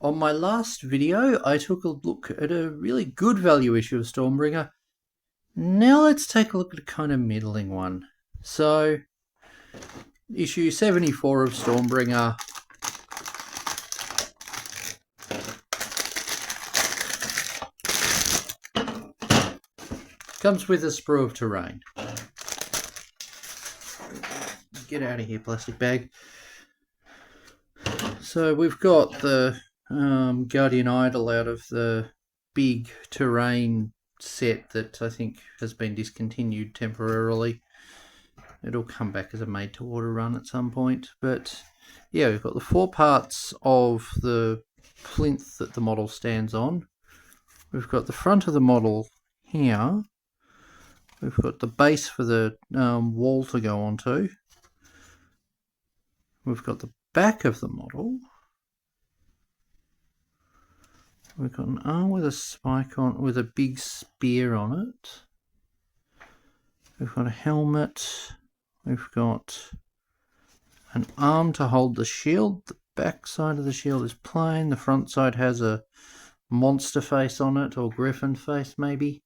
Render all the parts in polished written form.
On my last video, I took a look at a really good value issue of Stormbringer. Now let's take a look at a kind of middling one. So, issue 74 of Stormbringer. Comes with a sprue of terrain. Get out of here, plastic bag. So we've got the Guardian Idol out of the big terrain set that I think has been discontinued temporarily. It'll come back as a made to order run at some point. But yeah, we've got the 4 parts of the plinth that the model stands on. We've got the front of the model here. We've got the base for the wall to go onto. We've got the back of the model. We've got an arm with a spike on, with a big spear on it. We've got a helmet. We've got an arm to hold the shield. The back side of the shield is plain. The front side has a monster face on it, or griffin face maybe.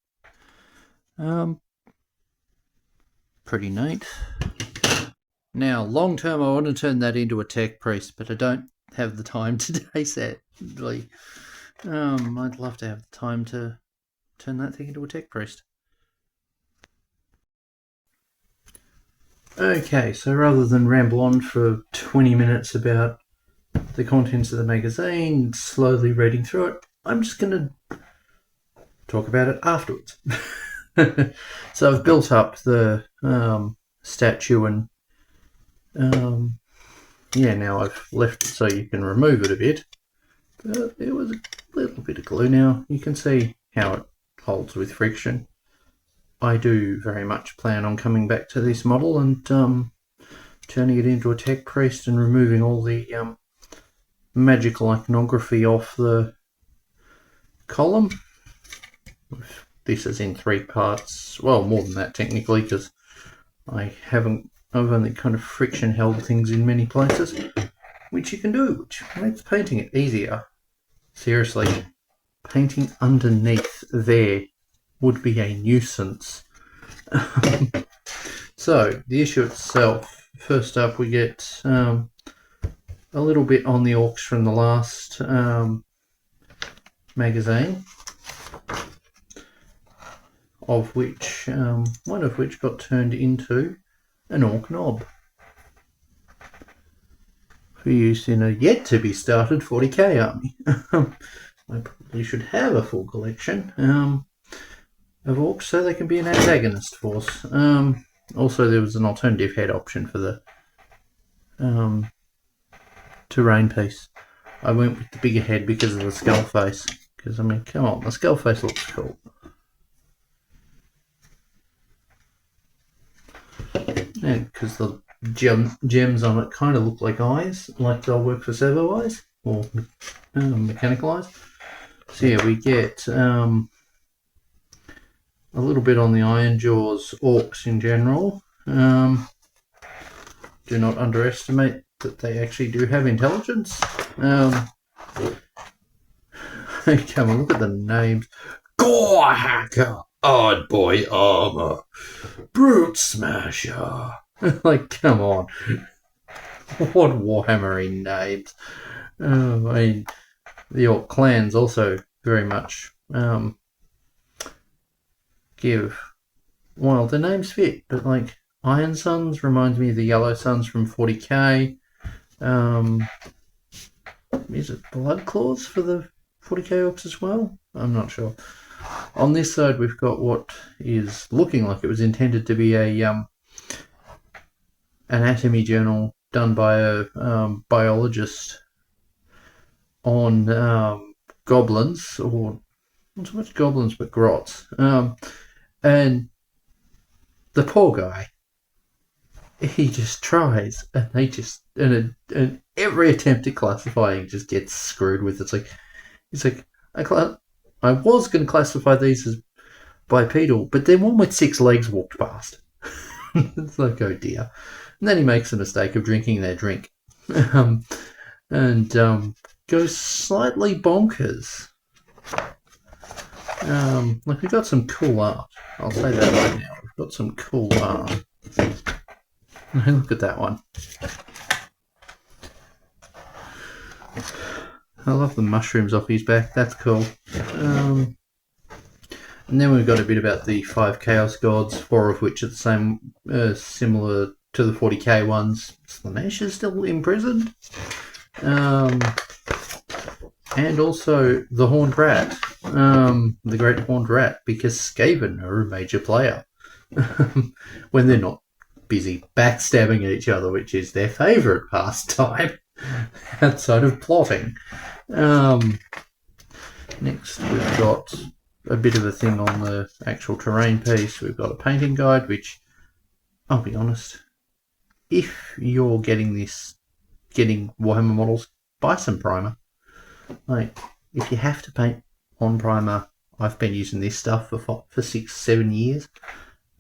Pretty neat. Now, long term, I want to turn that into a tech priest, but I don't have the time today, sadly. I'd love to have the time to turn that thing into a tech priest. Okay, so rather than ramble on for 20 minutes about the contents of the magazine, slowly reading through it, I'm just going to talk about it afterwards. So I've built up the statue and yeah, now I've left it so you can remove it a bit. But it was a little bit of glue now. You can see how it holds with friction. I do very much plan on coming back to this model and turning it into a tech priest and removing all the magical iconography off the column. This is in 3 parts. Well, more than that technically, because I've only kind of friction held things in many places, which you can do, which makes painting it easier. Seriously, painting underneath there would be a nuisance. So, the issue itself, first up we get a little bit on the orcs from the last magazine, of which, one of which got turned into an orc knob for use in a yet-to-be-started 40k army. I probably should have a full collection of orcs so they can be an antagonist force. Also, there was an alternative head option for the terrain piece. I went with the bigger head because of the skull face. Because, I mean, come on, the skull face looks cool. And because the gems on it kind of look like eyes, like they'll work for servo eyes or mechanical eyes. So yeah, we get a little bit on the Iron Jaws orcs in general. Do not underestimate that they actually do have intelligence. Come on, look at the names. Gore Hacker, Odd Boy Armor, Brute Smasher. Like, come on. What Warhammer names. I mean, the Orc clans also very much give, well, the names fit, but like Iron Suns reminds me of the Yellow Suns from 40k. Is it Blood Claws for the 40k orcs as well? I'm not sure. On this side, we've got what is looking like it was intended to be a anatomy journal done by a biologist on goblins, or not so much goblins but grots, and the poor guy, he just tries and they just and every attempt at classifying just gets screwed with. It's like I was going to classify these as bipedal, but then one with 6 legs walked past. It's like, oh dear. And then he makes the mistake of drinking their drink. And goes slightly bonkers. Like, we've got some cool art. I'll say that right now. We've got some cool art. Look at that one. I love the mushrooms off his back. That's cool. And then we've got a bit about the 5 Chaos Gods, 4 of which are the same, similar to the 40k ones. Slanesh is still imprisoned. And also the Horned Rat, the Great Horned Rat, because Skaven are a major player when they're not busy backstabbing at each other, which is their favourite pastime outside of plotting. Next, we've got a bit of a thing on the actual terrain piece. We've got a painting guide, which, I'll be honest, if you're getting Warhammer models, buy some primer. Like, if you have to paint on primer, I've been using this stuff for 6-7 years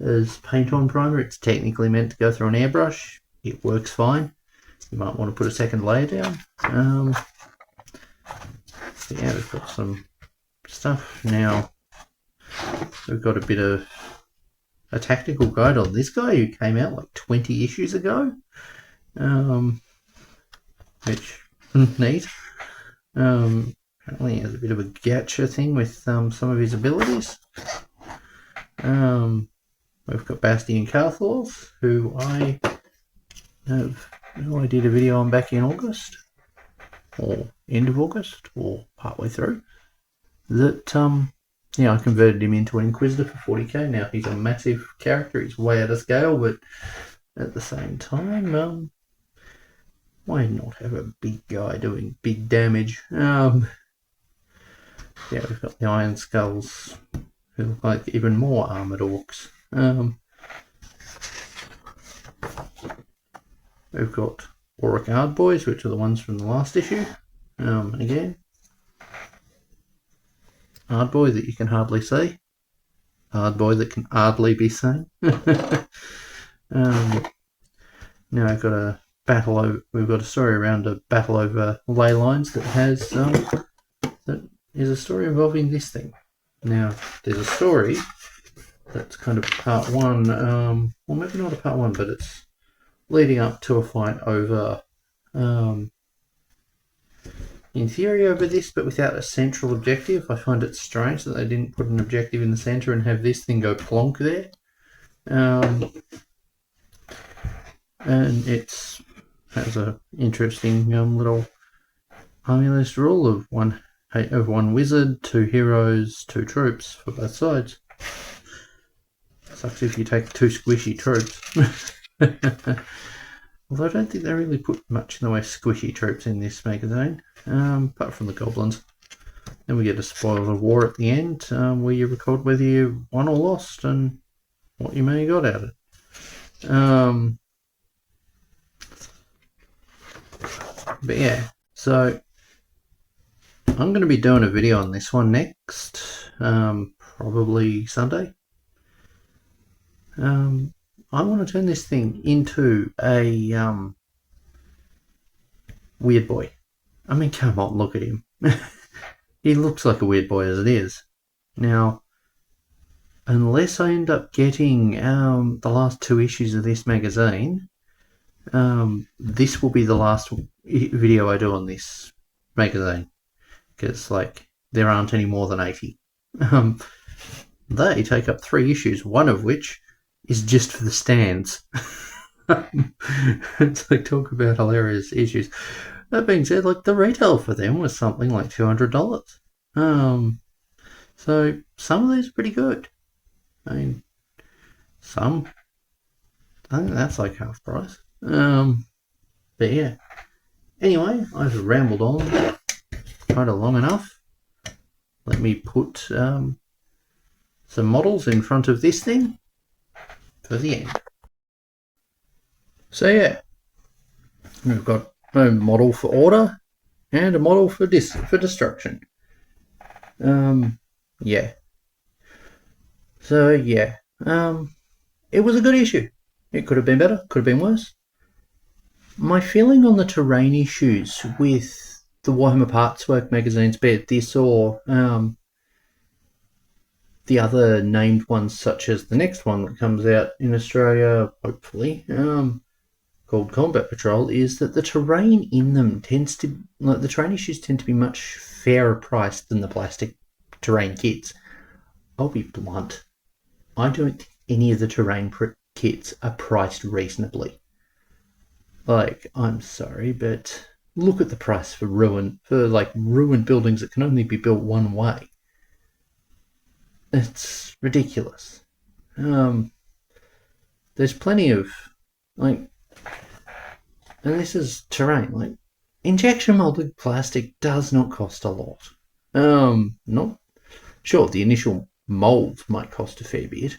as paint on primer. It's technically meant to go through an airbrush. It works fine. You might want to put a second layer down. So yeah, we've got some stuff now. We've got a bit of a tactical guide on this guy who came out like 20 issues ago, which neat. Apparently he has a bit of a gacha thing with some of his abilities. We've got Bastion Carthors, who I did a video on back in August, or end of August, or partway through. That I converted him into an Inquisitor for 40k. Now he's a massive character. He's way out of scale, but at the same time, why not have a big guy doing big damage? We've got the Iron Skulls, who look like even more armoured orcs. We've got Auric Ard Boys, which are the ones from the last issue. Again, Ard Boy that you can hardly see. Ard Boy that can hardly be seen. Now I've got a battle over. We've got a story around a battle over ley lines that has that is a story involving this thing. Now there's a story that's kind of part one. Well, maybe not a part one, but it's leading up to a fight over. In theory over this, but without a central objective. I find it strange that they didn't put an objective in the centre and have this thing go plonk there. And it has a interesting little army list rule of one wizard, 2 heroes, 2 troops for both sides. Sucks if you take 2 squishy troops. Although I don't think they really put much in the way of squishy troops in this magazine, apart from the goblins. Then we get a spoil of war at the end, where you record whether you won or lost and what you may have got out of it. But yeah, so I'm going to be doing a video on this one next, probably Sunday. I want to turn this thing into a weird boy. I mean, come on, look at him. He looks like a weird boy as it is. Now, unless I end up getting the last 2 issues of this magazine, this will be the last video I do on this magazine. Because, like, there aren't any more than 80. They take up 3 issues, one of which is just for the stands. It's like, talk about hilarious issues. That being said, like, the retail for them was something like $200. So some of these are pretty good. I mean, I think that's like half price. But yeah. Anyway, I've rambled on kind of long enough. Let me put some models in front of this thing for the end. So yeah, we've got a model for order and a model for destruction. Yeah. So yeah, it was a good issue. It could have been better, could have been worse. My feeling on the terrain issues with the Warhammer Parts Work magazines, be it this or the other named ones, such as the next one that comes out in Australia, hopefully, called Combat Patrol, is that the terrain in them tends to, like, the terrain issues tend to be much fairer priced than the plastic terrain kits. I'll be blunt. I don't think any of the terrain kits are priced reasonably. Like, I'm sorry, but look at the price for ruined buildings that can only be built one way. It's ridiculous. There's plenty of, like, and this is terrain, like, injection molded plastic does not cost a lot. Not sure, the initial mold might cost a fair bit,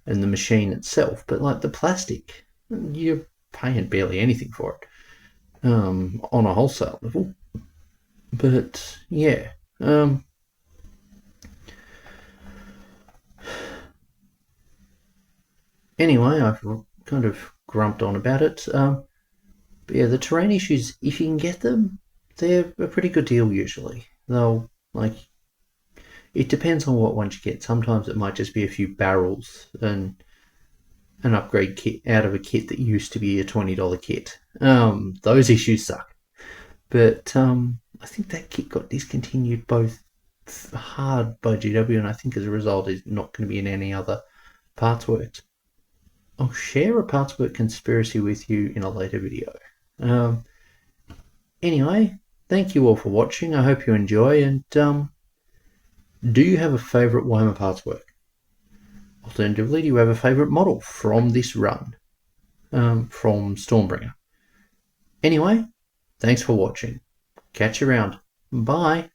and the machine itself, but like the plastic, you're paying barely anything for it on a wholesale level. But yeah, anyway, I've kind of grumped on about it. But yeah, the terrain issues, if you can get them, they're a pretty good deal usually. They'll, like, it depends on what ones you get. Sometimes it might just be a few barrels and an upgrade kit out of a kit that used to be a $20 kit. Those issues suck. But I think that kit got discontinued both hard by GW, and I think as a result is not going to be in any other parts works. I'll share a parts work conspiracy with you in a later video. Anyway, thank you all for watching. I hope you enjoy, and do you have a favourite Warhammer parts work? Alternatively, do you have a favourite model from this run, from Stormbringer? Anyway, thanks for watching. Catch you around. Bye.